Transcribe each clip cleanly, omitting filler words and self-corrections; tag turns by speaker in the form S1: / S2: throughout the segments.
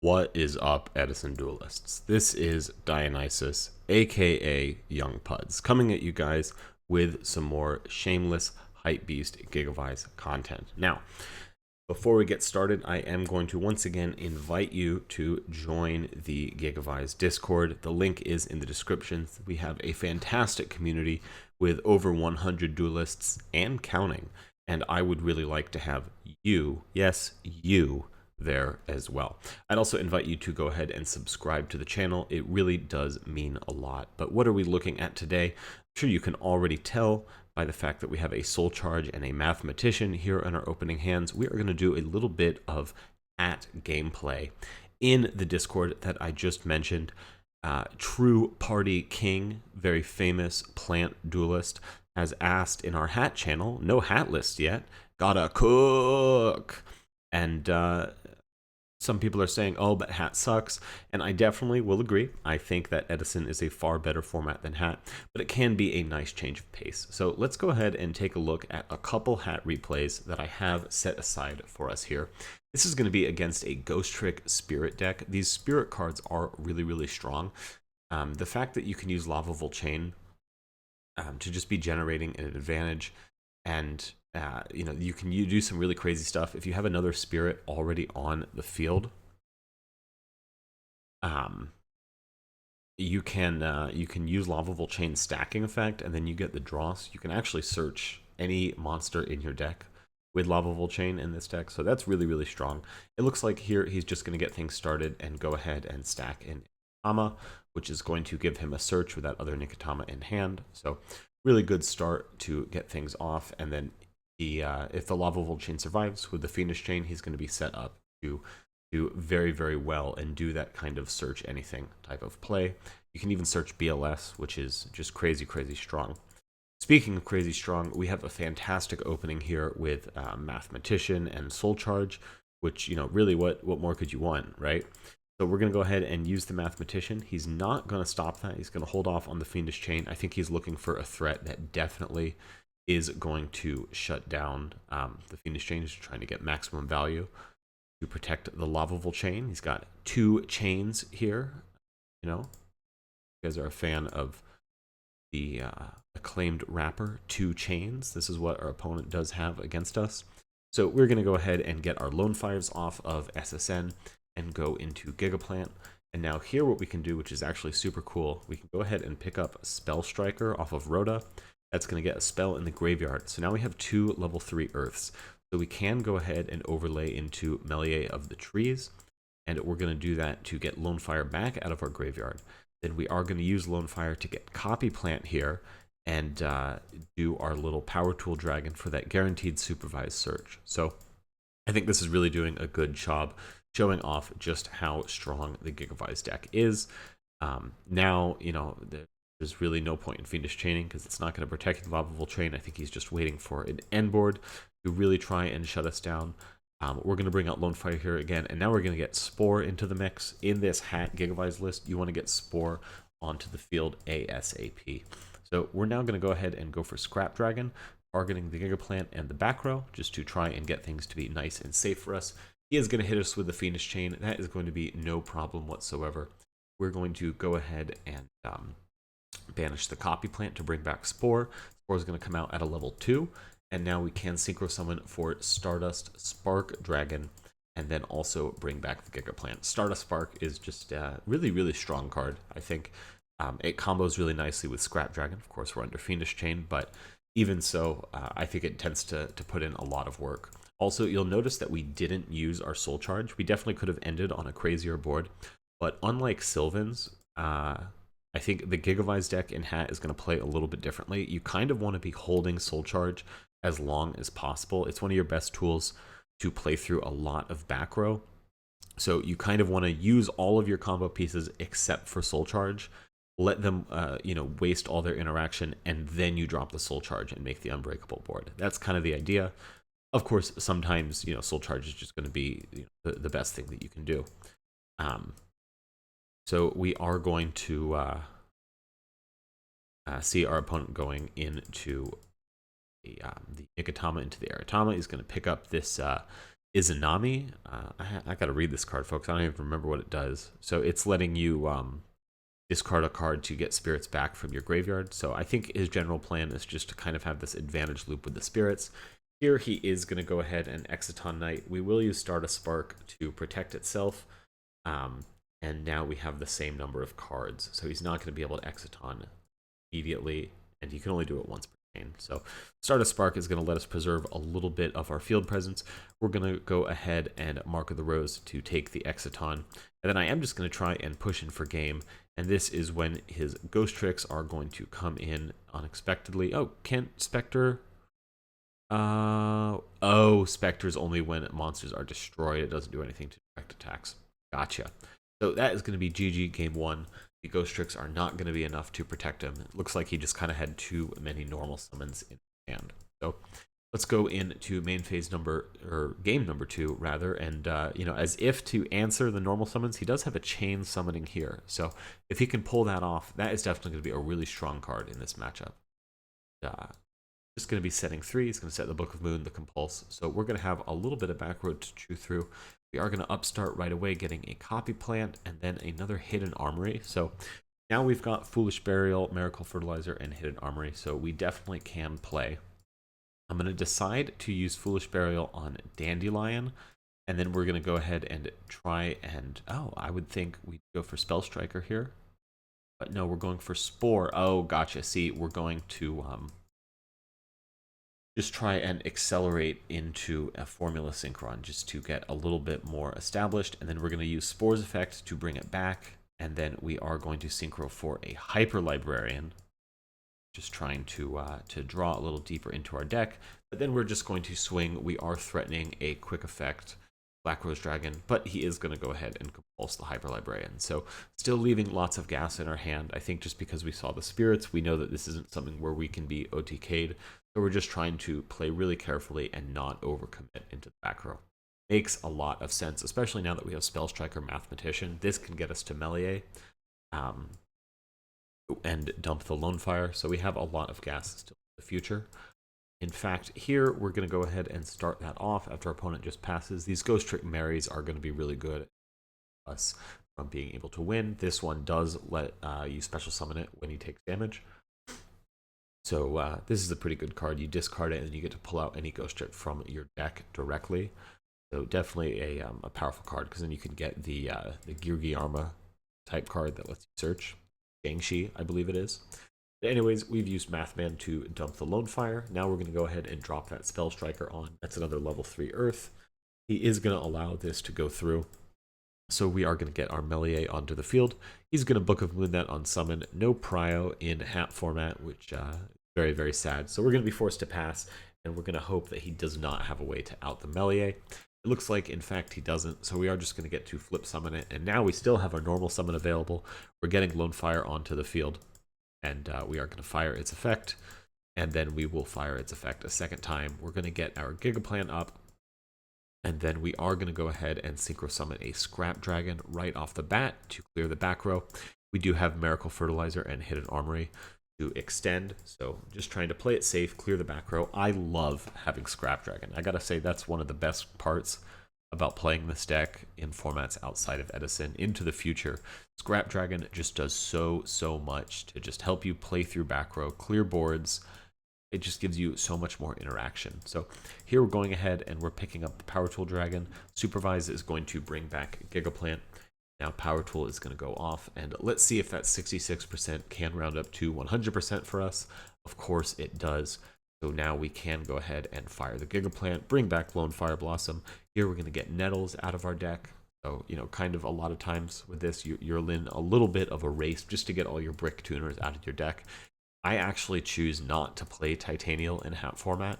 S1: What is up, Edison Duelists? This is Dionysus, aka Young Puds, coming at you guys with some more shameless hype beast GigaVise content. Now, before we get started, I am going to once again invite you to join the GigaVise Discord. The link is in the description. We have a fantastic community with over 100 duelists and counting, and I would really like to have you, yes, you, there as well. I'd also invite you to go ahead and subscribe to the channel. It really does mean a lot. But what are we looking at today? I'm sure you can already tell by the fact that we have a soul charge and a mathematician here in our opening hands. We are going to do a little bit of hat gameplay in the Discord that I just mentioned. True Party King, very famous plant duelist, has asked in our hat channel, no hat list yet, gotta cook. And some people are saying, oh, but hat sucks. And I definitely will agree. I think that Edison is a far better format than hat, but it can be a nice change of pace. So let's go ahead and take a look at a couple hat replays that I have set aside for us here. This is going to be against a ghostrick spirit deck. These spirit cards are really, really strong. The fact that you can use Lava Volcane to just be generating an advantage, and you can do some really crazy stuff. If you have another spirit already on the field, you can use Lava Volcane stacking effect, and then you get the draw. So you can actually search any monster in your deck with Lava Volcane in this deck. So that's really, really strong. It looks like here he's just going to get things started and go ahead and stack in Nikotama, which is going to give him a search with that other Nikotama in hand. So really good start to get things off, and then if the Lava Volcane survives with the Fiendish Chain, he's going to be set up to do very, very well and do that kind of search anything type of play. You can even search BLS, which is just crazy, crazy strong. Speaking of crazy strong, we have a fantastic opening here with Mathematician and Soul Charge, which, really what more could you want, right? So we're going to go ahead and use the Mathematician. He's not going to stop that. He's going to hold off on the Fiendish Chain. I think he's looking for a threat that definitely is going to shut down the Fiendish Chain. He's trying to get maximum value to protect the Lavable Chain. He's got 2 chains here. You guys are a fan of the acclaimed rapper 2 Chains. This is what our opponent does have against us. So we're going to go ahead and get our Lone Fires off of SSN and go into Gigaplant. And now here what we can do, which is actually super cool, we can go ahead and pick up Spell Striker off of Rhoda. That's going to get a spell in the graveyard. So now we have 2 level 3 Earths. So we can go ahead and overlay into Melee of the Trees. And we're going to do that to get Lone Fire back out of our graveyard. Then we are going to use Lone Fire to get Copy Plant here and do our little Power Tool Dragon for that guaranteed supervised search. So I think this is really doing a good job showing off just how strong the GigaVise deck is. Now, there's really no point in Fiendish Chaining because it's not going to protect the Lava Volcane. I think he's just waiting for an end board to really try and shut us down. We're going to bring out Lone Fire here again, and now we're going to get Spore into the mix. In this hat GigaVise list, you want to get Spore onto the field ASAP. So we're now going to go ahead and go for Scrap Dragon, targeting the Gigaplant and the backrow, just to try and get things to be nice and safe for us. He is going to hit us with the Fiendish Chain. That is going to be no problem whatsoever. We're going to go ahead and banish the Copy Plant to bring back Spore. Spore is going to come out at a level 2, and now we can Synchro Summon for Stardust Spark Dragon, and then also bring back the Gigaplant. Stardust Spark is just a really, really strong card, I think. It combos really nicely with Scrap Dragon. Of course, we're under Fiendish Chain, but even so, I think it tends to put in a lot of work. Also, you'll notice that we didn't use our Soul Charge. We definitely could have ended on a crazier board, but unlike Sylvan's, I think the GigaVise deck in hat is going to play a little bit differently. You kind of want to be holding Soul Charge as long as possible. It's one of your best tools to play through a lot of back row. So you kind of want to use all of your combo pieces except for Soul Charge. Let them, waste all their interaction, and then you drop the Soul Charge and make the unbreakable board. That's kind of the idea. Of course, sometimes, Soul Charge is just going to be the best thing that you can do. So we are going to see our opponent going into the Nikotama into the Aratama. He's going to pick up this Izanami. I got to read this card, folks. I don't even remember what it does. So it's letting you discard a card to get spirits back from your graveyard. So I think his general plan is just to kind of have this advantage loop with the spirits. Here he is going to go ahead and Exciton Knight. We will use Stardust Spark to protect itself. And now we have the same number of cards. So he's not going to be able to Exciton immediately, and you can only do it once per game. So Stardust Spark is going to let us preserve a little bit of our field presence. We're going to go ahead and Mark of the Rose to take the Exciton. And then I am just going to try and push in for game. And this is when his ghost tricks are going to come in unexpectedly. Oh, can't Spectre? Oh, Spectre's only when monsters are destroyed. It doesn't do anything to direct attacks. Gotcha. So that is going to be GG game 1. The ghost tricks are not going to be enough to protect him. It looks like he just kind of had too many normal summons in hand. So let's go into main phase game number 2 rather. And as if to answer the normal summons, he does have a chain summoning here. So if he can pull that off, that is definitely going to be a really strong card in this matchup. Just going to be setting 3. He's going to set the Book of Moon, the Compulse. So we're going to have a little bit of back road to chew through. We are going to upstart right away, getting a Copy Plant and then another Hidden Armory. So now we've got Foolish Burial, Miracle Fertilizer, and Hidden Armory. So we definitely can play. I'm going to decide to use Foolish Burial on Dandelion. And then we're going to go ahead and try and... Oh, I would think we'd go for Spell Striker here. But no, we're going for Spore. Oh, gotcha. See, we're going to... just try and accelerate into a Formula Synchron just to get a little bit more established. And then we're going to use Spore's effect to bring it back. And then we are going to synchro for a Hyper Librarian. Just trying to draw a little deeper into our deck. But then we're just going to swing. We are threatening a quick effect Black Rose Dragon, but he is going to go ahead and compulse the Hyper Librarian. So still leaving lots of gas in our hand. I think just because we saw the spirits, we know that this isn't something where we can be OTK'd. So we're just trying to play really carefully and not overcommit into the back row. Makes a lot of sense, especially now that we have Spell Striker Mathematician. This can get us to melee and dump the Lone Fire. So we have a lot of gas still in the future. In fact, here we're going to go ahead and start that off after our opponent just passes. These Ghost Trick Marys are going to be really good at us from being able to win. This one does let you special summon it when he takes damage. So this is a pretty good card. You discard it and you get to pull out any Ghost Trick from your deck directly. So definitely a powerful card, because then you can get the Girgi type card that lets you search. Gangshi, I believe it is. But anyways, we've used Mathman to dump the Lone Fire. Now we're going to go ahead and drop that Spell Striker on. That's another level 3 Earth. He is going to allow this to go through. So we are going to get our Melier onto the field. He's going to Book of Moon that on summon. No Prio in Hat format, which is very, very sad. So we're going to be forced to pass, and we're going to hope that he does not have a way to out the Melier. It looks like, in fact, he doesn't. So we are just going to get to flip summon it. And now we still have our normal summon available. We're getting Lone Fire onto the field. And we are going to fire its effect. And then we will fire its effect a second time. We're going to get our Gigaplant up. And then we are going to go ahead and Synchro Summon a Scrap Dragon right off the bat to clear the back row. We do have Miracle Fertilizer and Hidden Armory to extend. So just trying to play it safe, clear the back row. I love having Scrap Dragon. I got to say, that's one of the best parts about playing this deck in formats outside of Edison into the future. Scrap Dragon just does so much to just help you play through back row, clear boards. It just gives you so much more interaction. So here we're going ahead and we're picking up the Power Tool Dragon. Supervise is going to bring back Gigaplant. Now Power Tool is going to go off, and let's see if that 66% can round up to 100% for us. Of course it does. So now we can go ahead and fire the Gigaplant, bring back Lone Fire Blossom. Here we're going to get Nettles out of our deck. So, kind of a lot of times with this, you're in a little bit of a race just to get all your Brick Tuners out of your deck. I actually choose not to play Titanial in Hat format.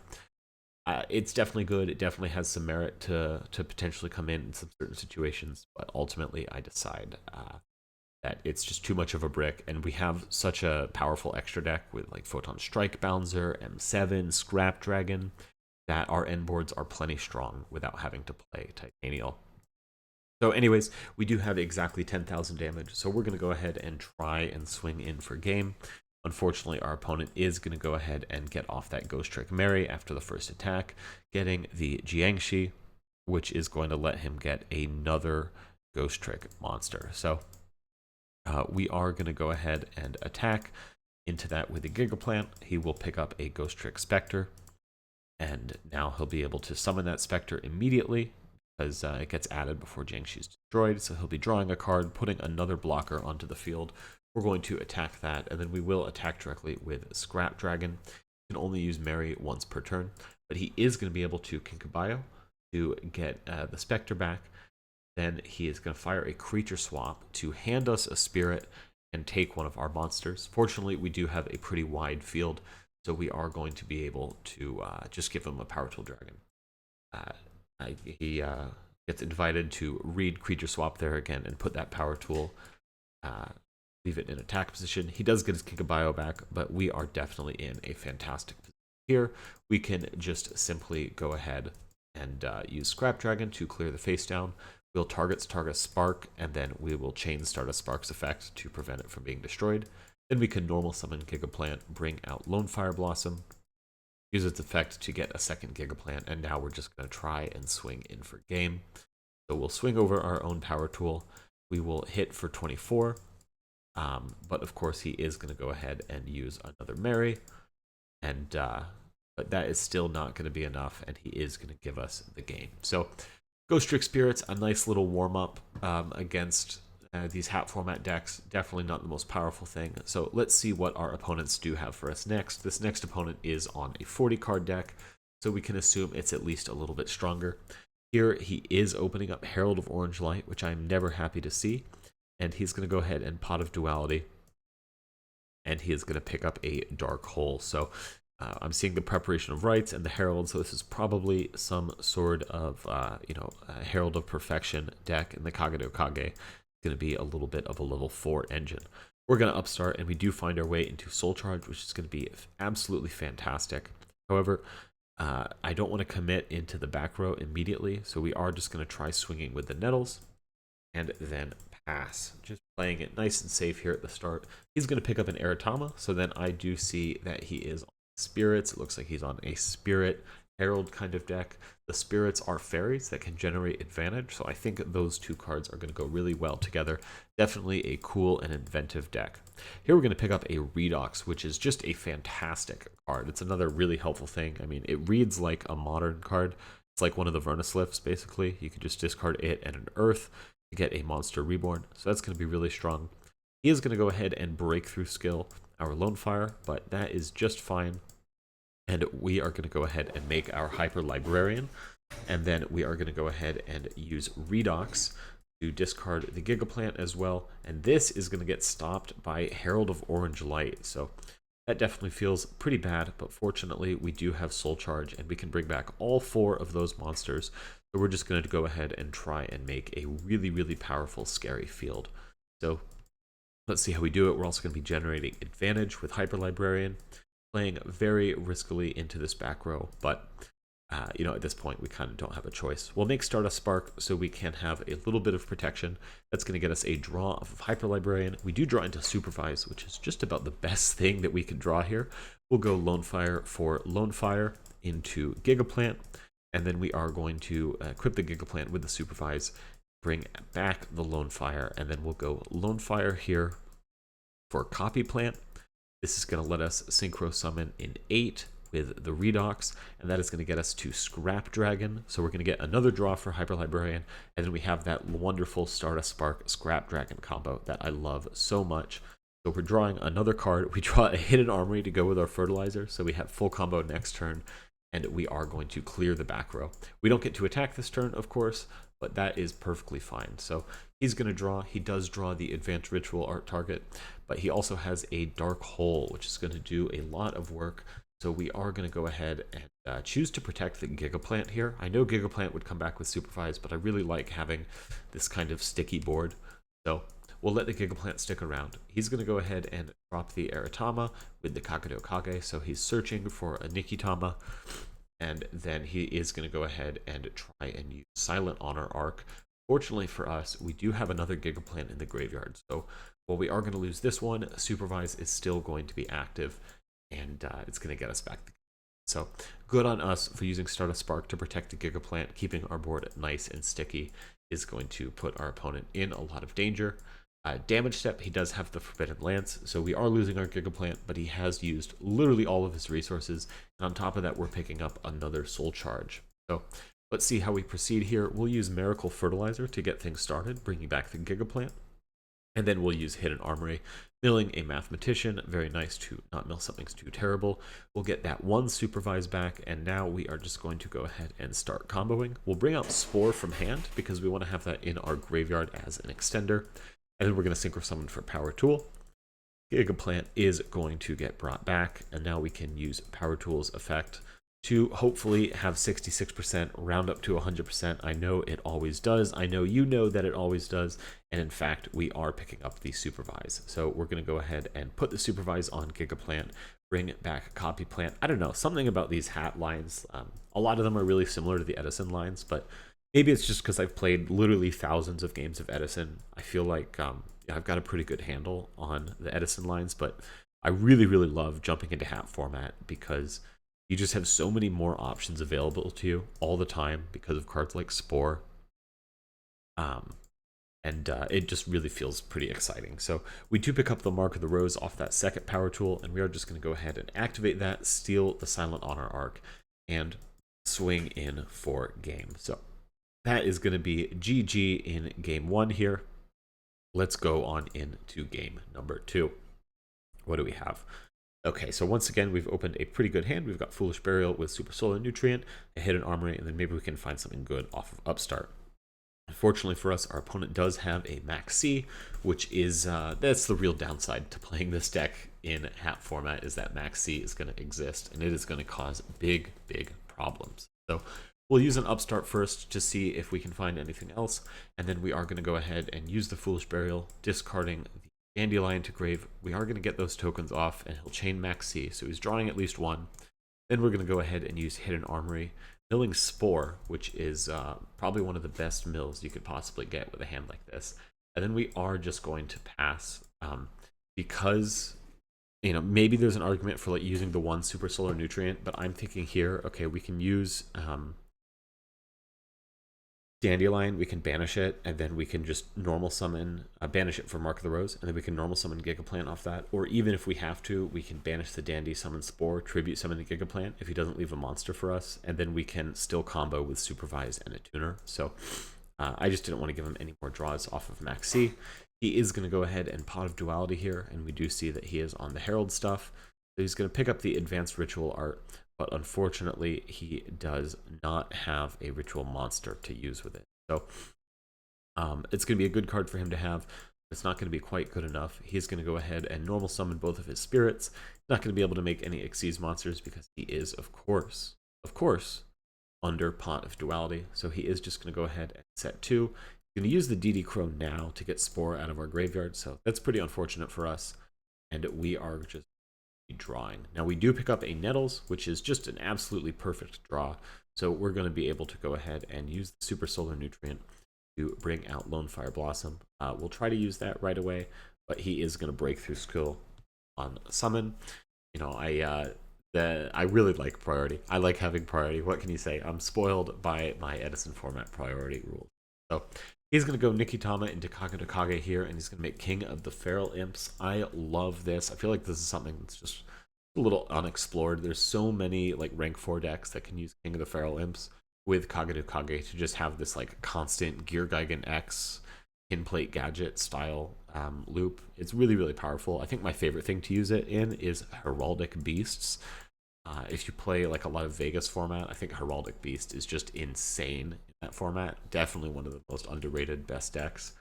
S1: It's definitely good. It definitely has some merit to potentially come in some certain situations, but ultimately I decide that it's just too much of a brick, and we have such a powerful extra deck with like Photon Strike Bouncer, M7, Scrap Dragon, that our end boards are plenty strong without having to play Titanial. So anyways, we do have exactly 10,000 damage, so we're going to go ahead and try and swing in for game. Unfortunately, our opponent is going to go ahead and get off that Ghost Trick Mary after the first attack, getting the Jiangshi. which is going to let him get another ghostrick monster. So we are going to go ahead and attack into that with a Gigaplant. He will pick up a ghostrick specter, and now he'll be able to summon that specter immediately because it gets added before Jiangxi's destroyed. So he'll be drawing a card, putting another blocker onto the field. We're going to attack that, and then we will attack directly with Scrap Dragon. You can only use Mary once per turn, but he is going to be able to Kinkabayo to get the specter back. Then he is going to fire a creature swap to hand us a spirit and take one of our monsters. Fortunately, we do have a pretty wide field, so we are going to be able to just give him a Power Tool Dragon. He gets invited to read creature swap there again and put that Power Tool, leave it in attack position. He does get his Kinkabayo back, but we are definitely in a fantastic position here. We can just simply go ahead and use Scrap Dragon to clear the face down. We'll target Spark, and then we will chain Stardust Spark's effect to prevent it from being destroyed. Then we can normal summon Gigaplant, bring out Lone Fire Blossom, use its effect to get a second Gigaplant, and now we're just going to try and swing in for game. So we'll swing over our own Power Tool. We will hit for 24, but of course he is going to go ahead and use another Mary, and but that is still not going to be enough, and he is going to give us the game. So Ghostrick Spirits, a nice little warm-up against these hat format decks. Definitely not the most powerful thing. So let's see what our opponents do have for us next. This next opponent is on a 40-card deck, so we can assume it's at least a little bit stronger. Here he is opening up Herald of Orange Light, which I'm never happy to see. And he's going to go ahead and Pot of Duality, and he is going to pick up a Dark Hole. So I'm seeing the Preparation of Rites and the Herald, so this is probably some sort of, Herald of Perfection deck, and the Kage Kage is going to be a little bit of a level 4 engine. We're going to upstart, and we do find our way into Soul Charge, which is going to be absolutely fantastic. However, I don't want to commit into the back row immediately, so we are just going to try swinging with the Nettles, and then pass. Just playing it nice and safe here at the start. He's going to pick up an Eritama, so then I do see that he is Spirits. It looks like he's on a Spirit Herald kind of deck. The Spirits are fairies that can generate advantage, so I think those two cards are going to go really well together. Definitely a cool and inventive deck. Here we're going to pick up a Redox, which is just a fantastic card. It's another really helpful thing. I mean, it reads like a modern card. It's like one of the Vernusliffs, basically. You can just discard it and an Earth to get a Monster Reborn, so that's going to be really strong. He is going to go ahead and Breakthrough skill our Lone Fire, but that is just fine. And we are going to go ahead and make our Hyper Librarian, and then we are going to go ahead and use Redox to discard the Gigaplant as well, and this is going to get stopped by Herald of Orange Light, so that definitely feels pretty bad, but fortunately we do have Soul Charge, and we can bring back all 4 of those monsters, so we're just going to go ahead and try and make a really, really powerful, scary field. So let's see how we do it. We're also going to be generating advantage with Hyper Librarian, playing very riskily into this back row, but at this point we kind of don't have a choice. We'll make Stardust Spark so we can have a little bit of protection. That's going to get us a draw of Hyper Librarian. We do draw into Supervise, which is just about the best thing that we can draw here. We'll go Lone Fire for Lone Fire into Gigaplant, and then we are going to equip the Gigaplant with the Supervise, bring back the Lone Fire, and then we'll go Lone Fire here for Copy Plant. This is going to let us Synchro Summon in 8 with the Redox, and that is going to get us to Scrap Dragon. So we're going to get another draw for Hyper Librarian, and then we have that wonderful Stardust Spark Scrap Dragon combo that I love so much. So we're drawing another card. We draw a Hidden Armory to go with our Fertilizer, so we have full combo next turn, and we are going to clear the back row. We don't get to attack this turn, of course, but that is perfectly fine. So he's going to draw. He does draw the Advanced Ritual Art target, but he also has a Dark Hole, which is going to do a lot of work. So we are going to go ahead and choose to protect the Gigaplant here. I know Gigaplant would come back with Supervise, but I really like having this kind of sticky board. So we'll let the Gigaplant stick around. He's going to go ahead and drop the Eritama with the Kage Kage. So he's searching for a Nikitama, and then he is going to go ahead and try and use Silent Honor Arc. Fortunately for us, we do have another Gigaplant in the graveyard. So while we are going to lose this one, Supervise is still going to be active, and it's going to get us back. So good on us for using Stardust Spark to protect the Gigaplant. Keeping our board nice and sticky is going to put our opponent in a lot of danger. Damage step, he does have the Forbidden Lance, so we are losing our Gigaplant, but he has used literally all of his resources, and on top of that, we're picking up another Soul Charge. So let's see how we proceed here. We'll use Miracle Fertilizer to get things started, bringing back the Gigaplant, and then we'll use Hidden Armory, milling a Mathematician. Very nice to not mill something too terrible. We'll get that one Supervise back, and now we are just going to go ahead and start comboing. We'll bring out Spore from hand because we want to have that in our graveyard as an extender. And then we're going to Synchro Summon for Power Tool. Gigaplant is going to get brought back, and now we can use Power Tool's effect to hopefully have 66%, round up to 100%. I know it always does. I know you know that it always does. And in fact, we are picking up the Supervise. So we're going to go ahead and put the Supervise on Gigaplant, bring back Copy Plant. I don't know, something about these hat lines. A lot of them are really similar to the Edison lines, but maybe it's just because I've played literally thousands of games of Edison. I feel like I've got a pretty good handle on the Edison lines, but I really, really love jumping into hat format because you just have so many more options available to you all the time because of cards like Spore. It just really feels pretty exciting. So we do pick up the Mark of the Rose off that second Power Tool, and we are just going to go ahead and activate that, steal the Silent Honor Arc, and swing in for game. So that is going to be GG in game 1 here. Let's go on into game number 2. What do we have? Okay, so once again, we've opened a pretty good hand. We've got Foolish Burial with Super Solar Nutrient, a Hidden Armory, and then maybe we can find something good off of Upstart. Unfortunately for us, our opponent does have a Max C, which is, that's the real downside to playing this deck in hat format, is that Max C is going to exist, and it is going to cause big, big problems. So we'll use an Upstart first to see if we can find anything else, and then we are going to go ahead and use the Foolish Burial, discarding the Dandelion to grave. We are going to get those tokens off, and he'll chain Max C, so he's drawing at least one. Then we're going to go ahead and use Hidden Armory, milling Spore, which is probably one of the best mills you could possibly get with a hand like this. And then we are just going to pass because, you know, maybe there's an argument for like using the one Super Solar Nutrient, but I'm thinking here, okay, we can use Dandelion, we can banish it, and then we can just normal summon, banish it for Mark of the Rose, and then we can normal summon Gigaplant off that. Or even if we have to, we can banish the Dandy, summon Spore, tribute summon the Gigaplant if he doesn't leave a monster for us, and then we can still combo with Supervise and a Tuner. So I just didn't want to give him any more draws off of Max C. He is going to go ahead and Pot of Duality here, and we do see that he is on the Herald stuff. So he's going to pick up the Advanced Ritual Art, but unfortunately he does not have a ritual monster to use with it. So it's going to be a good card for him to have. It's not going to be quite good enough. He's going to go ahead and normal summon both of his spirits. He's not going to be able to make any Xyz monsters because he is, of course, under Pot of Duality. So he is just going to go ahead and set 2. He's going to use the DD Crow now to get Spore out of our graveyard. So that's pretty unfortunate for us. And we are just drawing. Now we do pick up a Nettles, which is just an absolutely perfect draw. So we're going to be able to go ahead and use the Super Solar Nutrient to bring out Lone Fire Blossom. We'll try to use that right away, but he is going to break through skill on summon. You know, I really like priority. I like having priority. What can you say? I'm spoiled by my Edison format priority rule. So he's going to go Nikitama into Kage here, and he's going to make King of the Feral Imps. I love this. I feel like this is something that's just a little unexplored. There's so many like rank 4 decks that can use King of the Feral Imps with Kage to just have this like constant Gear Gigan X Pinplate Gadget style loop. It's really, really powerful. I think my favorite thing to use it in is Heraldic Beasts. If you play like a lot of Vegas format, I think Heraldic Beast is just insane in that format. Definitely one of the most underrated best decks.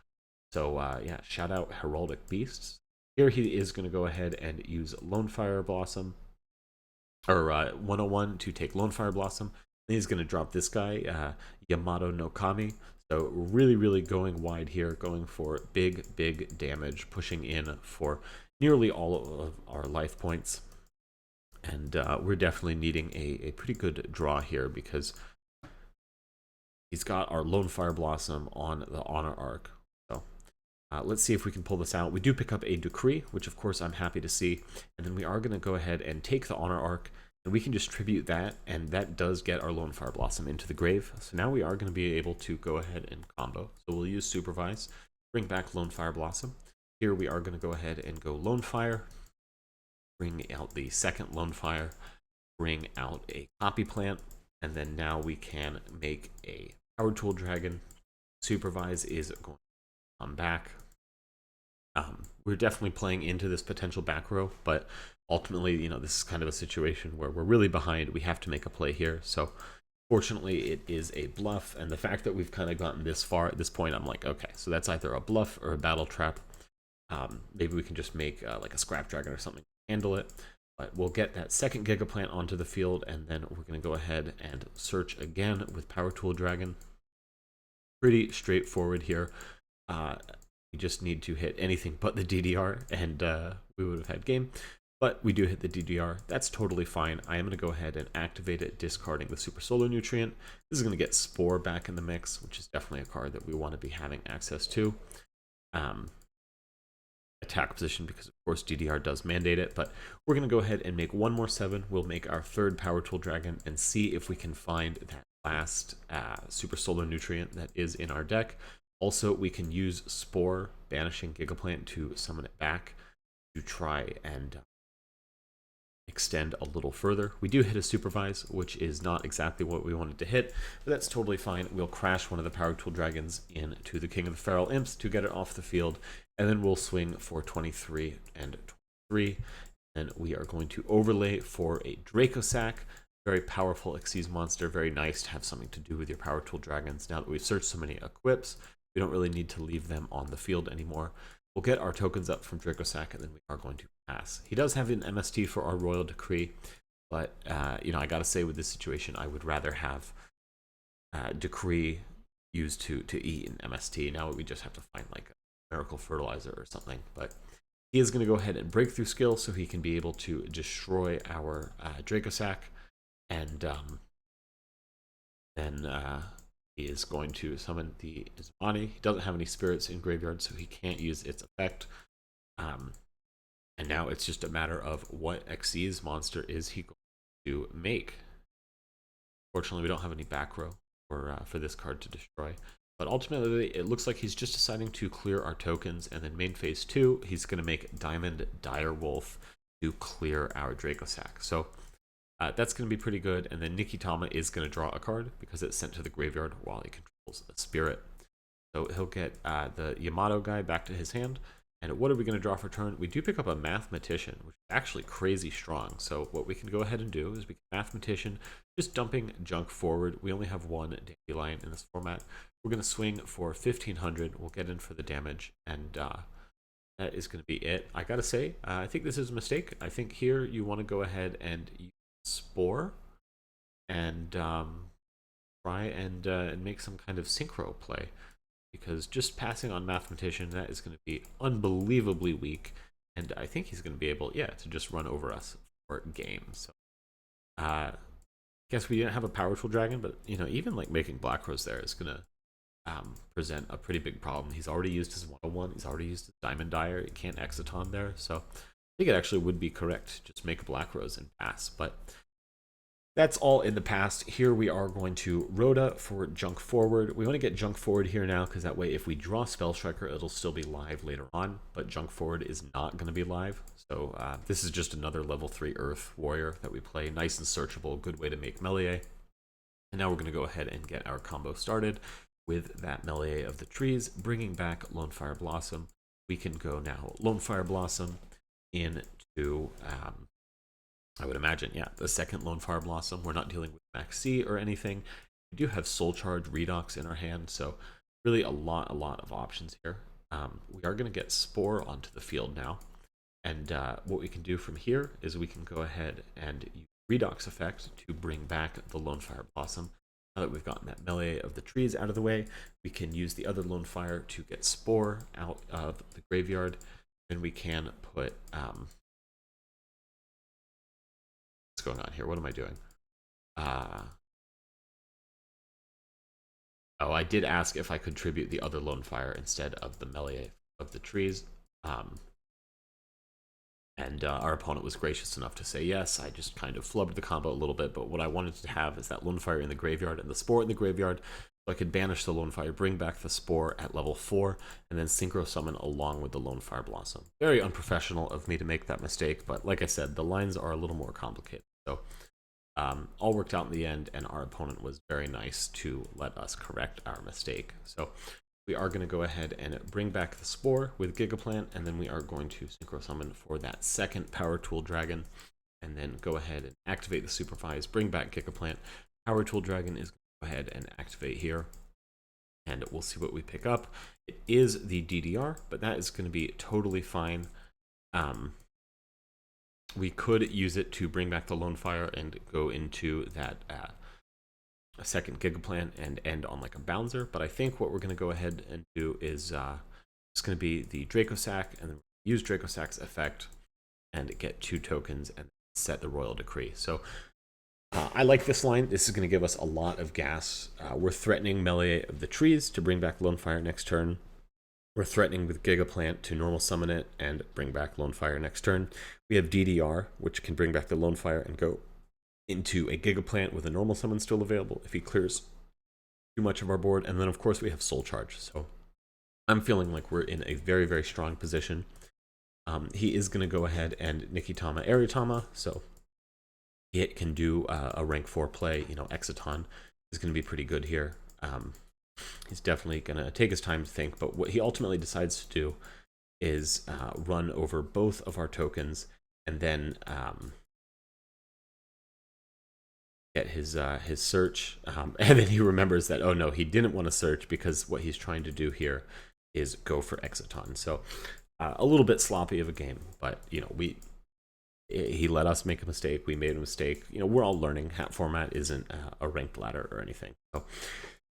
S1: So yeah, shout out Heraldic Beasts. Here he is going to go ahead and use Lone Fire Blossom, or 101 to take Lone Fire Blossom. Then he's going to drop this guy, Yamato no Kami. So really, really going wide here, going for big, big damage, pushing in for nearly all of our life points. And we're definitely needing a pretty good draw here because he's got our Lone Fire Blossom on the Honor Arc. So let's see if we can pull this out. We do pick up a Decree, which of course I'm happy to see. And then we are going to go ahead and take the Honor Arc. And we can just tribute that, and that does get our Lone Fire Blossom into the grave. So now we are going to be able to go ahead and combo. So we'll use Supervise, bring back Lone Fire Blossom. Here we are going to go ahead and go Lone Fire, bring out the second Lone Fire, bring out a Copy Plant, and then now we can make a Power Tool Dragon. Supervise is going to come back. We're definitely playing into this potential back row, but ultimately, you know, this is kind of a situation where we're really behind. We have to make a play here. So fortunately, it is a bluff. And the fact that we've kind of gotten this far at this point, I'm like, okay, so that's either a bluff or a battle trap. Maybe we can just make like a scrap dragon or something to handle it. But we'll get that second Giga Plant onto the field, and then we're going to go ahead and search again with Power Tool Dragon. Pretty straightforward here. We just need to hit anything but the DDR, and we would have had game. But we do hit the DDR. That's totally fine. I am going to go ahead and activate it, discarding the Super Solar Nutrient. This is going to get Spore back in the mix, which is definitely a card that we want to be having access to. Attack position, because of course DDR does mandate it, but we're going to go ahead and make one more 7. We'll make our third Power Tool Dragon and see if we can find that last Super Solar Nutrient that is in our deck. Also, we can use Spore, banishing Gigaplant, to summon it back to try and extend a little further. We do hit a Supervise, which is not exactly what we wanted to hit, but that's totally fine. We'll crash one of the Power Tool Dragons into the King of the Feral Imps to get it off the field, and then we'll swing for 23 and 23. And we are going to overlay for a Draco Sack. Very powerful Xyz monster, very nice to have something to do with your Power Tool Dragons. Now that we've searched so many equips, we don't really need to leave them on the field anymore. We'll get our tokens up from Draco Sack, and then we are going to pass. He does have an MST for our Royal Decree, but you know, I gotta say with this situation, I would rather have Decree used to eat an MST. Now we just have to find like a Miracle Fertilizer or something, but he is going to go ahead and Breakthrough Skill, so he can be able to destroy our Draco Sack, and then he is going to summon the Izmani. He doesn't have any spirits in graveyard, so he can't use its effect. And now it's just a matter of what Xyz monster is he going to make. Fortunately, we don't have any back row for this card to destroy. But ultimately, it looks like he's just deciding to clear our tokens, and then main phase 2, he's going to make Diamond Direwolf to clear our Draco Sack. So that's going to be pretty good, and then Nikitama is going to draw a card because it's sent to the graveyard while he controls a spirit. So he'll get the Yamato guy back to his hand, and what are we going to draw for turn? We do pick up a Mathematician, which is actually crazy strong. So what we can go ahead and do is we can Mathematician, just dumping junk forward. We only have one Dandelion in this format. We're going to swing for 1500. We'll get in for the damage, and that is going to be it. I gotta say, I think this is a mistake. I think here you want to go ahead and Spore and try and make some kind of synchro play, because just passing on Mathematician, that is going to be unbelievably weak, and I think he's going to be able, yeah, to just run over us for game. So guess we didn't have a Power Tool Dragon, but you know, even like making Black Rose there is going to present a pretty big problem. He's already used his 101, he's already used his Diamond Dyer, he can't Exciton there, so I think it actually would be correct just make a Black Rose and pass, but that's all in the past. Here we are going to Rhoda for junk forward. We want to get junk forward here now, because that way if we draw Spell Striker, it'll still be live later on, but junk forward is not going to be live. So this is just another level 3 Earth Warrior that we play. Nice and searchable, good way to make melee. And now we're going to go ahead and get our combo started with that melee of the trees, bringing back Lone Fire Blossom. We can go now Lone Fire Blossom into, I would imagine, yeah, the second Lone Fire Blossom. We're not dealing with Max C or anything. We do have Soul Charge Redox in our hand, so really a lot of options here. We are going to get Spore onto the field now, and what we can do from here is we can go ahead and use Redox effect to bring back the Lone Fire Blossom. Now that we've gotten that melee of the trees out of the way, we can use the other Lone Fire to get Spore out of the graveyard, and we can put what's going on here? What am I doing? Oh, I did ask if I could tribute the other Lone Fire instead of the melee of the trees. And our opponent was gracious enough to say yes. I just kind of flubbed the combo a little bit, but what I wanted to have is that Lone Fire in the graveyard and the Spore in the graveyard, so I could banish the Lone Fire, bring back the Spore at level 4, and then Synchro Summon along with the Lone Fire Blossom. Very unprofessional of me to make that mistake, but like I said, the lines are a little more complicated. So all worked out in the end, and our opponent was very nice to let us correct our mistake. So we are going to go ahead and bring back the Spore with Gigaplant, and then we are going to Synchro Summon for that second Power Tool Dragon, and then go ahead and activate the Supervise, bring back Gigaplant. Power Tool Dragon is going to go ahead and activate here, and we'll see what we pick up. It is the DDR, but that is going to be totally fine. We could use it to bring back the Lone Fire and go into that a second Gigaplant and end on like a bouncer, but I think what we're going to go ahead and do is it's going to be the Draco Sack, and then use Draco Sack's effect and get 2 tokens and set the Royal Decree. So I like this line. This is going to give us a lot of gas. We're threatening Melee of the Trees to bring back Lone Fire next turn. We're threatening with Gigaplant to normal summon it and bring back Lone Fire next turn. We have DDR, which can bring back the Lone Fire and go into a Gigaplant with a normal summon still available if he clears too much of our board. And then of course we have Soul Charge. So I'm feeling like we're in a very, very strong position. He is going to go ahead and Nikitama Aritama, so it can do a rank 4 play. You know, Exciton is going to be pretty good here. He's definitely going to take his time to think, but what he ultimately decides to do is run over both of our tokens, and then get his search, and then he remembers that, oh no, he didn't want to search, because what he's trying to do here is go for Exciton. So a little bit sloppy of a game, but you know, he let us make a mistake, we made a mistake. You know, we're all learning. Hat format isn't a ranked ladder or anything. So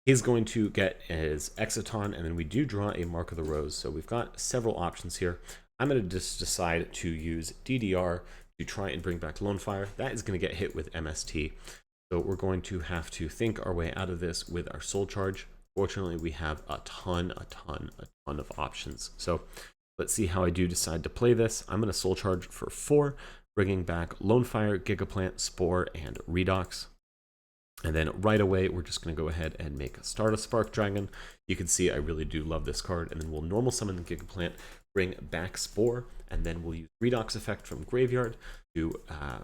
S1: he's going to get his Exciton, and then we do draw a Mark of the Rose. So we've got several options here. I'm going to just decide to use DDR to try and bring back Lone Fire. That is going to get hit with MST. So we're going to have to think our way out of this with our Soul Charge. Fortunately, we have a ton of options. So let's see how I do decide to play this. I'm going to Soul Charge for 4, bringing back Lone Fire, Gigaplant, Spore, and Redox. And then right away, we're just going to go ahead and make a Stardust Spark Dragon. You can see I really do love this card. And then we'll normal summon the Gigaplant, bring back Spore, and then we'll use Redox effect from Graveyard to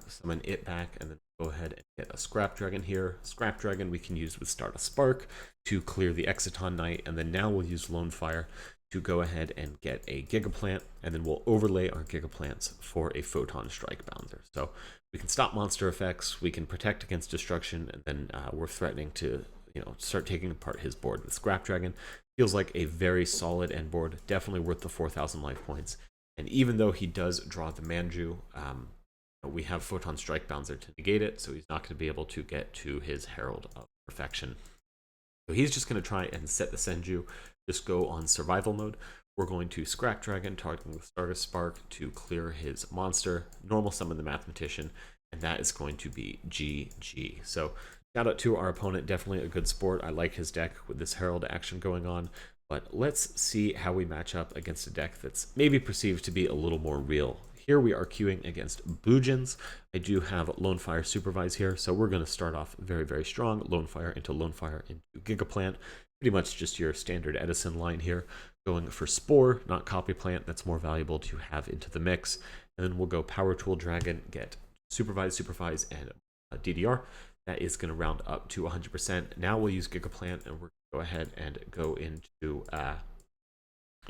S1: summon it back, and then go ahead and get a Scrap Dragon here. Scrap Dragon we can use with Stardust Spark to clear the Exciton Knight, and then now we'll use Lone Fire to go ahead and get a Gigaplant, and then we'll overlay our Gigaplants for a Photon Strike Bouncer. So we can stop monster effects, we can protect against destruction, and then we're threatening to, you know, start taking apart his board with Scrap Dragon. Feels like a very solid end board, definitely worth the 4,000 life points. And even though he does draw the Manju, we have Photon Strike Bouncer to negate it, so he's not going to be able to get to his Herald of Perfection. So he's just going to try and set the Senju, just go on survival mode. We're going to Scrap Dragon, targeting the Stardust Spark to clear his monster, normal summon the Mathematician, and that is going to be GG. So shout out to our opponent, definitely a good sport. I like his deck with this Herald action going on, but let's see how we match up against a deck that's maybe perceived to be a little more real. Here we are queuing against Bujins. I do have Lone Fire Supervise here, so we're going to start off very, very strong. Lone Fire into Gigaplant. Pretty much just your standard Edison line here. Going for Spore, not Copy Plant. That's more valuable to have into the mix. And then we'll go Power Tool Dragon, get Supervise, and DDR. That is going to round up to 100%. Now we'll use Gigaplant, and we're going to go ahead and go into a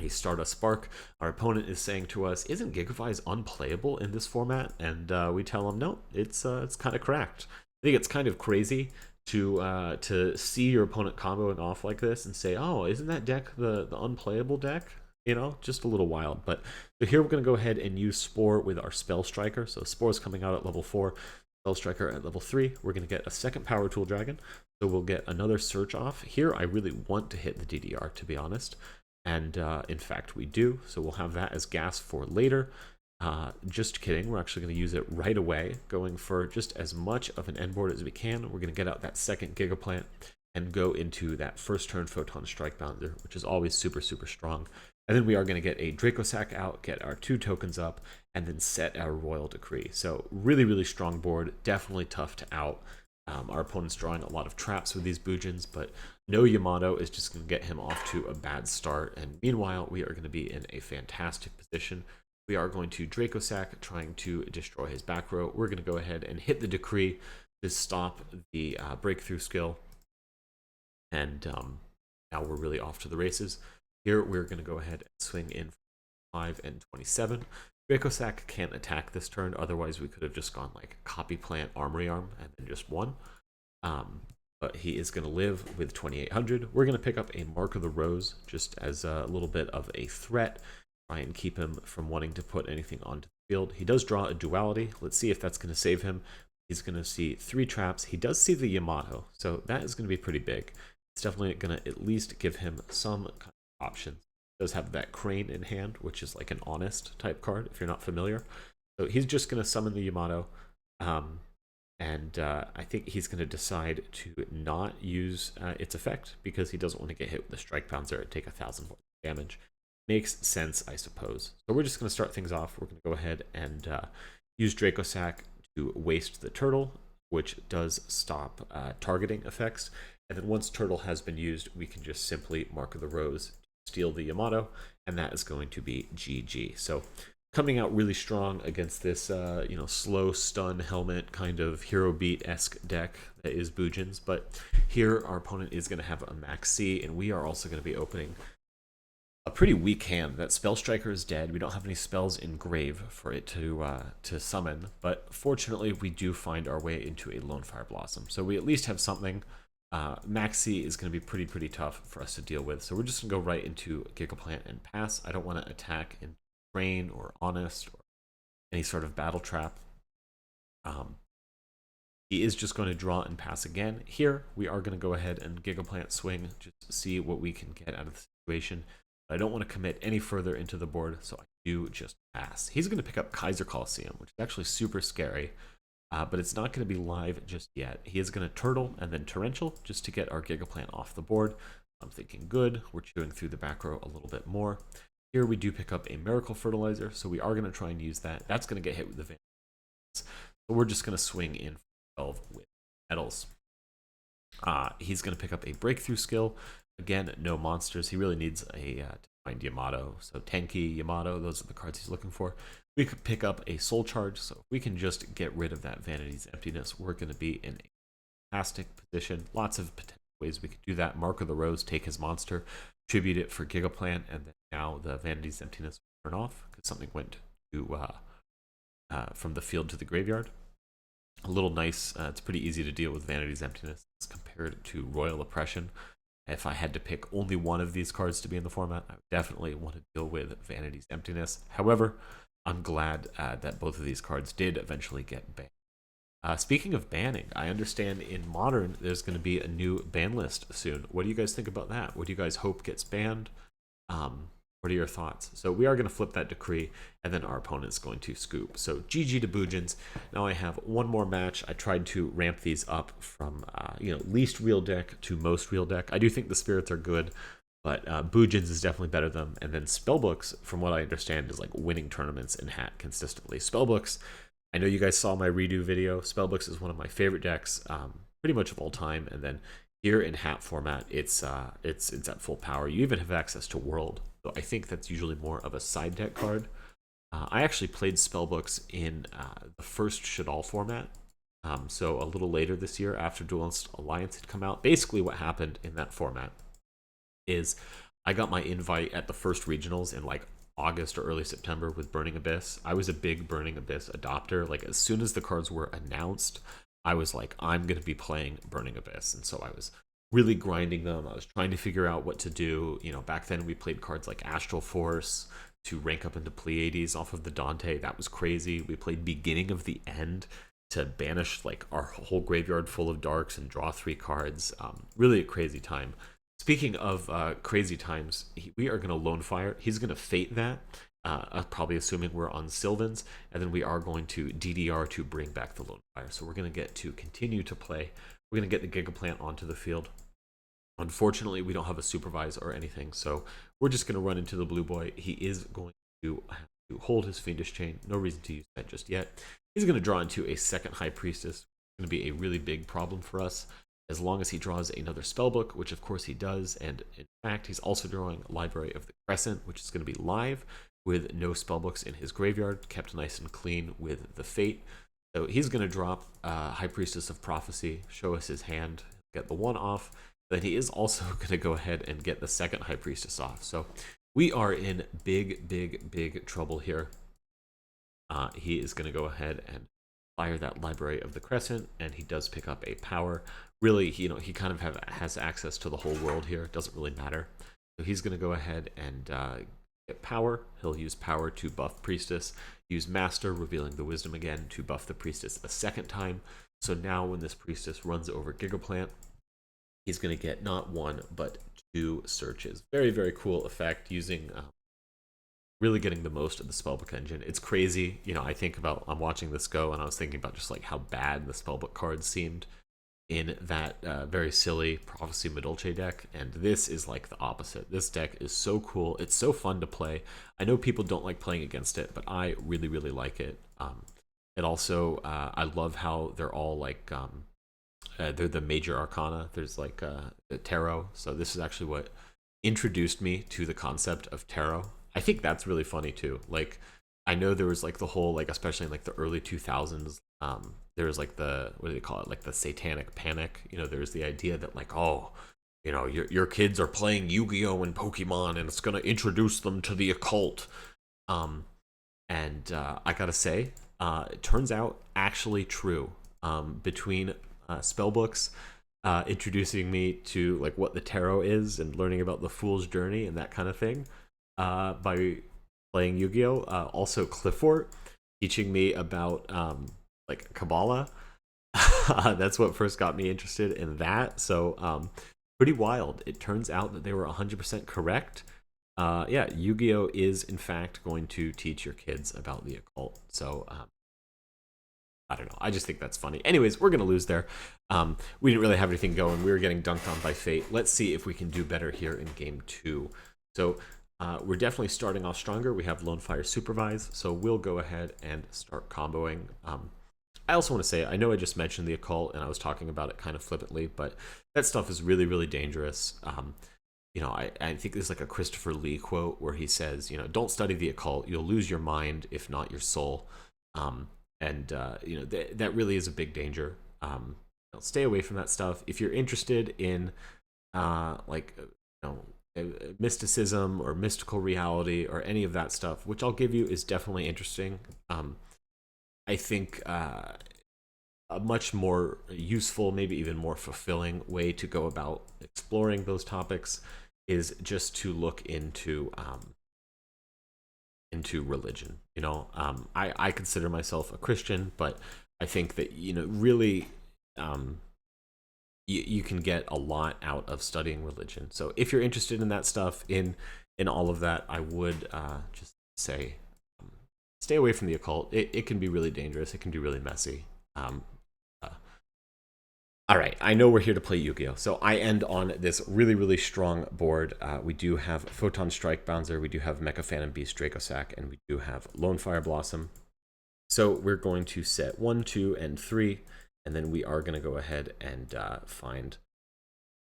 S1: Stardust Spark. Our opponent is saying to us, isn't GigaVise unplayable in this format? And we tell him, no, it's kind of cracked. I think it's kind of crazy to see your opponent comboing off like this and say, oh, isn't that deck the unplayable deck? You know, just a little wild. But so here we're going to go ahead and use Spore with our Spell Striker. So Spore is coming out at level 4, Spell Striker at level 3. We're going to get a second Power Tool Dragon. So we'll get another Search off. Here I really want to hit the DDR, to be honest. And in fact we do, so we'll have that as gas for later. Just kidding, we're actually going to use it right away, going for just as much of an end board as we can. We're going to get out that second Gigaplant and go into that first turn Photon Strike Bouncer, which is always super, super strong. And then we are going to get a Dracosac out, get our 2 tokens up, and then set our Royal Decree. So really, really strong board. Definitely tough to out. Our opponent's drawing a lot of traps with these Bujins, but no Yamato is just going to get him off to a bad start. And meanwhile, we are going to be in a fantastic position. We are going to Dracosac, trying to destroy his back row. We're going to go ahead and hit the Decree to stop the breakthrough skill. And now we're really off to the races. Here, we're going to go ahead and swing in 5 and 27. Dracosac can't attack this turn, otherwise we could have just gone like Copy Plant, Armory Arm, and then just won. But he is going to live with 2800. We're going to pick up a Mark of the Rose, just as a little bit of a threat. Try and keep him from wanting to put anything onto the field. He does draw a Duality. Let's see if that's going to save him. He's going to see 3 traps. He does see the Yamato, so that is going to be pretty big. It's definitely going to at least give him some kind of options. It does have that Crane in hand, which is like an honest type card, if you're not familiar. So he's just going to summon the Yamato. I think he's going to decide to not use its effect because he doesn't want to get hit with the Strike Pouncer and take 1,000 damage. Makes sense, I suppose. So we're just going to start things off. We're going to go ahead and use Dracosac to waste the turtle, which does stop targeting effects. And then once turtle has been used, we can just simply Mark of the Rose, steal the Yamato, and that is going to be GG. So coming out really strong against this, slow stun helmet kind of hero beat-esque deck that is Bujin's. But here our opponent is going to have a max C, and we are also going to be opening a pretty weak hand. That Spell Striker is dead. We don't have any spells in grave for it to summon, but fortunately we do find our way into a Lone Fire Blossom. So we at least have something. Maxi is going to be pretty tough for us to deal with. So we're just going to go right into Gigaplant and pass. I don't want to attack in Train or Honest or any sort of battle trap. He is just going to draw and pass again. Here, we are going to go ahead and Gigaplant swing, just to see what we can get out of the situation. I don't want to commit any further into the board, so I do just pass. He's going to pick up Kaiser Coliseum, which is actually super scary. But it's not going to be live just yet. He is going to Turtle and then Torrential just to get our Gigaplant off the board. I'm thinking good. We're chewing through the back row a little bit more. Here we do pick up a Miracle Fertilizer, so we are going to try and use that. That's going to get hit with the Vanities. So we're just going to swing in 12 with Metals. He's going to pick up a Breakthrough skill. Again, no monsters. He really needs a Divine Yamato. So Tenki, Yamato, those are the cards he's looking for. We could pick up a Soul Charge, so if we can just get rid of that Vanity's Emptiness, we're going to be in a fantastic position. Lots of potential ways we could do that. Mark of the Rose, take his monster, tribute it for Gigaplant, and then now the Vanity's Emptiness will turn off because something went to from the field to the graveyard. A little nice. It's pretty easy to deal with Vanity's Emptiness as compared to Royal Oppression. If I had to pick only one of these cards to be in the format, I would definitely want to deal with Vanity's Emptiness. However, I'm glad that both of these cards did eventually get banned. Speaking of banning, I understand in Modern there's going to be a new ban list soon. What do you guys think about that? What do you guys hope gets banned? What are your thoughts? So we are going to flip that decree, and then our opponent's going to scoop. So GG to Bujins. Now I have one more match. I tried to ramp these up from least real deck to most real deck. I do think the spirits are good, but Bujins is definitely better than them. And then Spellbooks, from what I understand, is like winning tournaments in Hat consistently. Spellbooks, I know you guys saw my redo video. Spellbooks is one of my favorite decks, pretty much of all time. And then here in Hat format, it's at full power. You even have access to World. So I think that's usually more of a side deck card. I actually played Spellbooks in the first Shadal format. So a little later this year, after Duelist Alliance had come out. Basically what happened in that format is I got my invite at the first regionals in like August or early September with Burning Abyss. I was a big Burning Abyss adopter. Like as soon as the cards were announced, I was like, I'm going to be playing Burning Abyss. And so I was really grinding them. I was trying to figure out what to do. Back then we played cards like Astral Force to rank up into Pleiades off of the Dante. That was crazy. We played Beginning of the End to banish like our whole graveyard full of darks and draw 3 cards. Really a crazy time. Speaking of crazy times, we are going to Lone Fire. He's going to Fate that, probably assuming we're on Sylvans, and then we are going to DDR to bring back the Lone Fire. So we're going to get to continue to play. We're going to get the Gigaplant onto the field. Unfortunately, we don't have a supervise or anything, so we're just going to run into the blue boy. He is going to have to hold his Fiendish Chain. No reason to use that just yet. He's going to draw into a second High Priestess. It's going to be a really big problem for us as long as he draws another Spellbook, which of course he does. And in fact, he's also drawing Library of the Crescent, which is going to be live with no Spellbooks in his graveyard, kept nice and clean with the Fate. So he's going to drop High Priestess of Prophecy, show us his hand, get the 1 off. Then he is also going to go ahead and get the second High Priestess off. So we are in big trouble here. He is going to go ahead and fire that Library of the Crescent, and he does pick up a power. Really, he kind of has access to the whole world here. It doesn't really matter. So he's going to go ahead and get power. He'll use power to buff Priestess. Use Master, revealing the Wisdom again, to buff the Priestess a second time. So now when this Priestess runs over Gigaplant, he's going to get not 1, but 2 searches. Very cool effect, using really getting the most of the Spellbook engine. It's crazy. I think about, I'm watching this go, and I was thinking about just like how bad the Spellbook cards seemed in that very silly Prophecy Madolche deck, and this is like the opposite. This deck is so cool. It's so fun to play. I know people don't like playing against it, but I really like it. It also, I love how they're all like, they're the major arcana. There's like the tarot. So this is actually what introduced me to the concept of tarot. I think that's really funny too. Like, I know there was like the whole, like, especially in like the early 2000s, there was like the, what do they call it? Like the satanic panic. There's the idea that like, oh, your kids are playing Yu-Gi-Oh! And Pokemon, and it's going to introduce them to the occult. And I gotta say, it turns out actually true. Between Spellbooks introducing me to like what the tarot is and learning about the Fool's Journey and that kind of thing by playing Yu-Gi-Oh! Also Cliffort teaching me about like Kabbalah. That's what first got me interested in that. So pretty wild. It turns out that they were 100% correct. Yeah, Yu-Gi-Oh! Is in fact going to teach your kids about the occult. So I don't know. I just think that's funny. Anyways, we're going to lose there. We didn't really have anything going. We were getting dunked on by Fate. Let's see if we can do better here in game 2. So we're definitely starting off stronger. We have Lone Fire Supervise, so we'll go ahead and start comboing. I also want to say, I know I just mentioned the occult, and I was talking about it kind of flippantly, but that stuff is really dangerous. I think there's like a Christopher Lee quote where he says, don't study the occult. You'll lose your mind, if not your soul. That really is a big danger. Stay away from that stuff. If you're interested in mysticism or mystical reality or any of that stuff, which I'll give you is definitely interesting. I think a much more useful, maybe even more fulfilling way to go about exploring those topics is just to look into religion. I consider myself a Christian, but I think that really you can get a lot out of studying religion. So if you're interested in that stuff, in all of that, I would just say stay away from the occult. It can be really dangerous. It can be really messy. All right, I know we're here to play Yu-Gi-Oh! So I end on this really strong board. We do have Photon Strike Bouncer, we do have Mecha Phantom Beast Draco Sack, and we do have Lone Fire Blossom. So we're going to set 1, 2, and 3, and then we are going to go ahead and find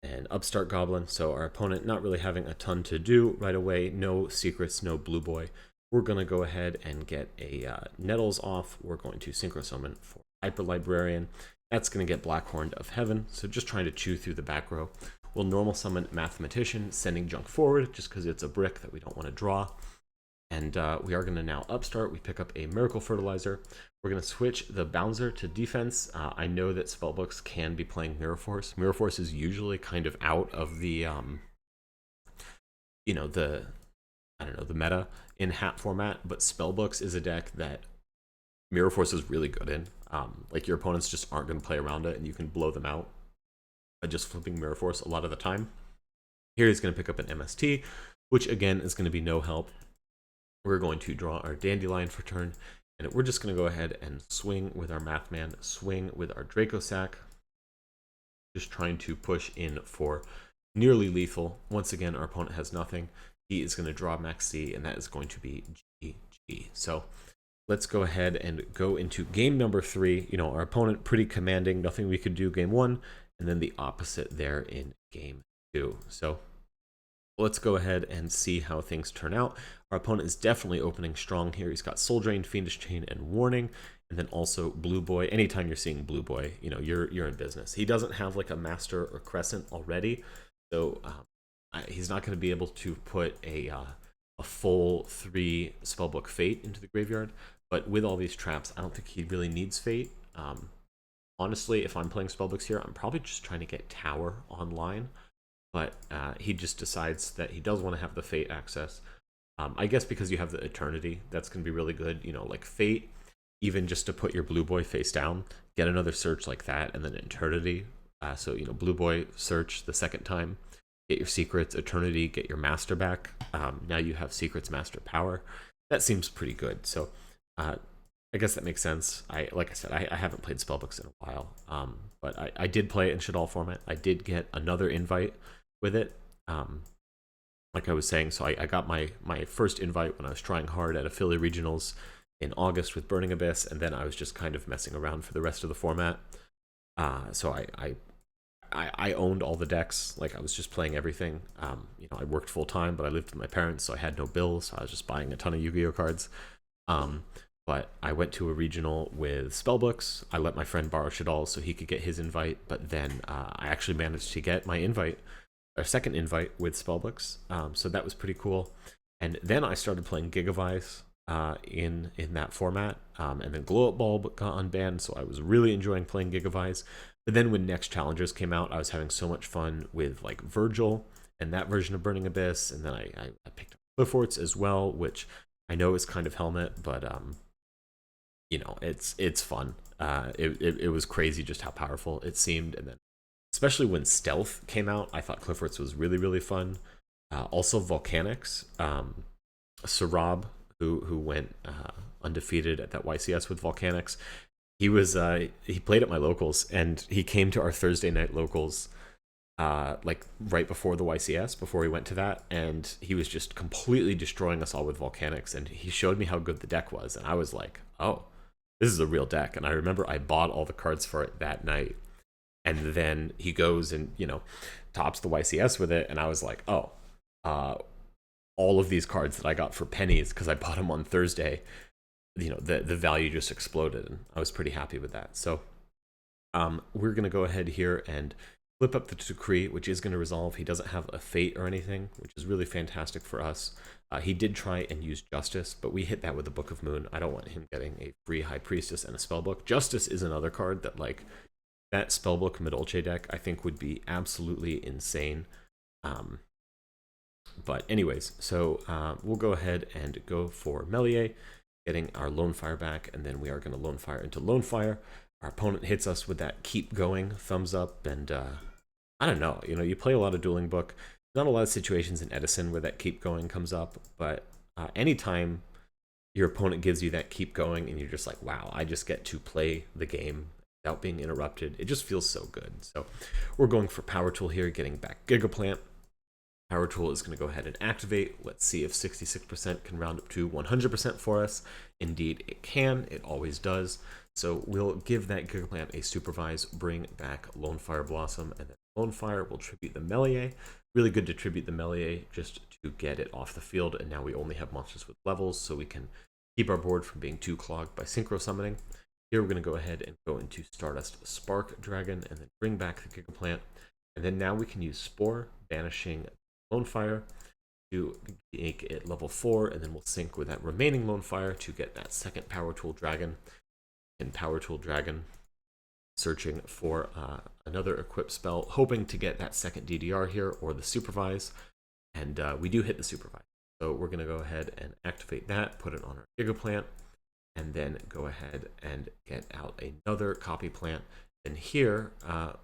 S1: an Upstart Goblin. So our opponent not really having a ton to do right away. No secrets, no blue boy. We're going to go ahead and get a Nettles off. We're going to Synchro Summon for Hyper Librarian. That's going to get Blackhorn of Heaven, so just trying to chew through the back row. We'll normal summon Mathematician, sending junk forward, just because it's a brick that we don't want to draw. And we are going to now upstart. We pick up a Miracle Fertilizer. We're going to switch the Bouncer to defense. I know that Spellbooks can be playing Mirror Force. Mirror Force is usually kind of out of the, the meta in hat format, but Spellbooks is a deck that Mirror Force is really good in. Like, your opponents just aren't going to play around it, and you can blow them out by just flipping Mirror Force a lot of the time. Here he's going to pick up an MST, which again is going to be no help. We're going to draw our Dandelion for turn, and we're just going to go ahead and swing with our Mathman, swing with our Draco Sack, just trying to push in for nearly lethal. Once again, our opponent has nothing. He is going to draw max C, and that is going to be GG. So let's go ahead and go into game number 3. You know, our opponent pretty commanding, nothing we could do game 1, and then the opposite there in game 2. So let's go ahead and see how things turn out. Our opponent is definitely opening strong here. He's got Soul Drain, Fiendish Chain, and Warning, and then also Blue Boy. Anytime you're seeing Blue Boy, you know, you're in business. He doesn't have like a Master or Crescent already, so he's not going to be able to put a full 3 Spellbook Fate into the graveyard. But with all these traps, I don't think he really needs Fate. Honestly, if I'm playing Spellbooks here, I'm probably just trying to get Tower online. But he just decides that he does want to have the Fate access. I guess because you have the Eternity, that's going to be really good. You know, like Fate, even just to put your Blue Boy face down, get another search like that, and then Eternity. So, you know, Blue Boy search the second time, get your Secrets, Eternity, get your Master back. Now you have Secrets, Master, Power. That seems pretty good. So I guess that makes sense. Like I said, I haven't played Spellbooks in a while, but I did play it in Shaddoll format. I did get another invite with it, like I was saying. So I got my first invite when I was trying hard at Philly Regionals in August with Burning Abyss, and then I was just kind of messing around for the rest of the format. So I owned all the decks. Like, I was just playing everything. You know, I worked full time, but I lived with my parents, so I had no bills. So I was just buying a ton of Yu-Gi-Oh cards. But I went to a regional with Spellbooks. I let my friend borrow Shaddoll so he could get his invite, but then I actually managed to get my invite, a second invite with Spellbooks. So that was pretty cool. And then I started playing GigaVise in that format, and then Glow Up Bulb got unbanned, so I was really enjoying playing GigaVise. But then when Next Challengers came out, I was having so much fun with like Virgil and that version of Burning Abyss, and then I picked up Clifforts as well, which I know is kind of Helmet, but you know, it's fun. It was crazy just how powerful it seemed, and then especially when Stealth came out, I thought Clifforts was really, really fun. Also Volcanics, Sarab, who went undefeated at that YCS with Volcanics. He played at my locals, and he came to our Thursday night locals like right before the YCS, before he went to that, and he was just completely destroying us all with Volcanics, and he showed me how good the deck was, and I was like, oh, this is a real deck. And I remember I bought all the cards for it that night, and then he goes and, you know, tops the YCS with it, and I was like, oh, all of these cards that I got for pennies because I bought them on Thursday, you know, the value just exploded, and I was pretty happy with that. So we're going to go ahead here and flip up the Decree, which is going to resolve. He doesn't have a Fate or anything, which is really fantastic for us. He did try and use Justice, but we hit that with the Book of Moon. I don't want him getting a free High Priestess and a Spellbook. Justice is another card that, like, that Spellbook Midolce deck, I think, would be absolutely insane. But anyways, so we'll go ahead and go for Melier, getting our Lone Fire back, and then we are going to Lone Fire into Lone Fire. Our opponent hits us with that Keep Going thumbs up, and I don't know, you know, you play a lot of Dueling Book. Not a lot of situations in Edison where that Keep Going comes up, but anytime your opponent gives you that Keep Going and you're just like, wow, I just get to play the game without being interrupted, it just feels so good. So we're going for Power Tool here, getting back Gigaplant. Power Tool is going to go ahead and activate. Let's see if 66% can round up to 100% for us. Indeed, it can. It always does. So we'll give that Gigaplant a Supervise, bring back Lone Fire Blossom, and then Lone Fire will tribute the Melier. Really good to tribute the Melier just to get it off the field, and now we only have monsters with levels, so we can keep our board from being too clogged by Synchro Summoning. Here we're going to go ahead and go into Stardust Spark Dragon, and then bring back the Gigaplant. And then now we can use Spore, banishing Lone Fire to make it level 4, and then we'll sync with that remaining Lone Fire to get that second Power Tool Dragon. And Power Tool Dragon, searching for another equip spell, hoping to get that second DDR here or the Supervise, and we do hit the Supervise. So we're going to go ahead and activate that, put it on our Gigaplant, and then go ahead and get out another Copy Plant. And here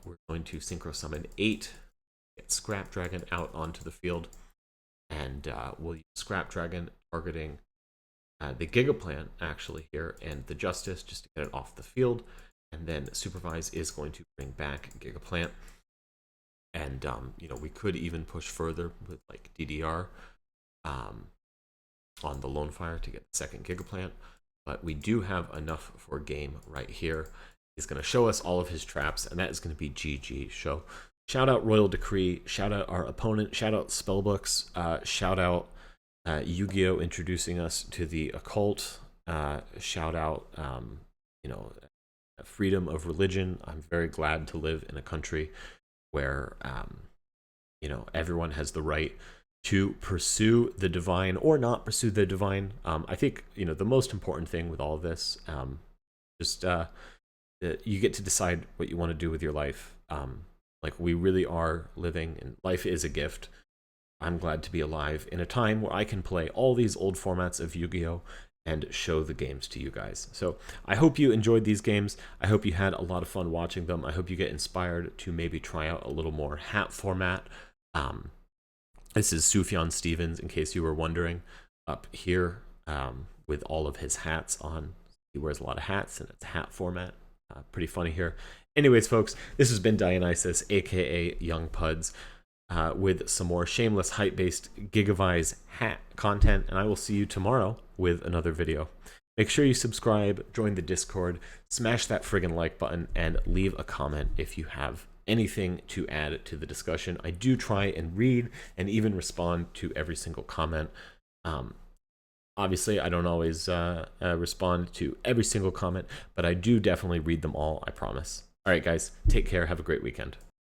S1: we're going to Synchro Summon 8, get Scrap Dragon out onto the field, and we'll use Scrap Dragon targeting the Gigaplant actually here, and the Justice just to get it off the field. And then Supervise is going to bring back Gigaplant. And you know, we could even push further with like DDR on the Lone Fire to get the second Gigaplant, but we do have enough for game right here. He's going to show us all of his traps, and that is going to be GG. So shout out Royal Decree, shout out our opponent, shout out Spellbooks, shout out Yu-Gi-Oh! Introducing us to the occult, shout out, you know, freedom of religion. I'm very glad to live in a country where, you know, everyone has the right to pursue the divine or not pursue the divine. I think, you know, the most important thing with all of this, just you get to decide what you want to do with your life. Like, we really are living, and life is a gift. I'm glad to be alive in a time where I can play all these old formats of Yu-Gi-Oh! And show the games to you guys. So I hope you enjoyed these games. I hope you had a lot of fun watching them. I hope you get inspired to maybe try out a little more hat format. This is Sufjan Stevens, in case you were wondering, up here with all of his hats on. He wears a lot of hats, and it's a hat format. Pretty funny here. Anyways, folks, this has been Dionysus, aka Young Puds, with some more shameless hype-based GigaVise hat content, and I will see you tomorrow with another video. Make sure you subscribe, join the Discord, smash that friggin' like button, and leave a comment if you have anything to add to the discussion. I do try and read and even respond to every single comment. Obviously, I don't always respond to every single comment, but I do definitely read them all, I promise. All right, guys, take care. Have a great weekend.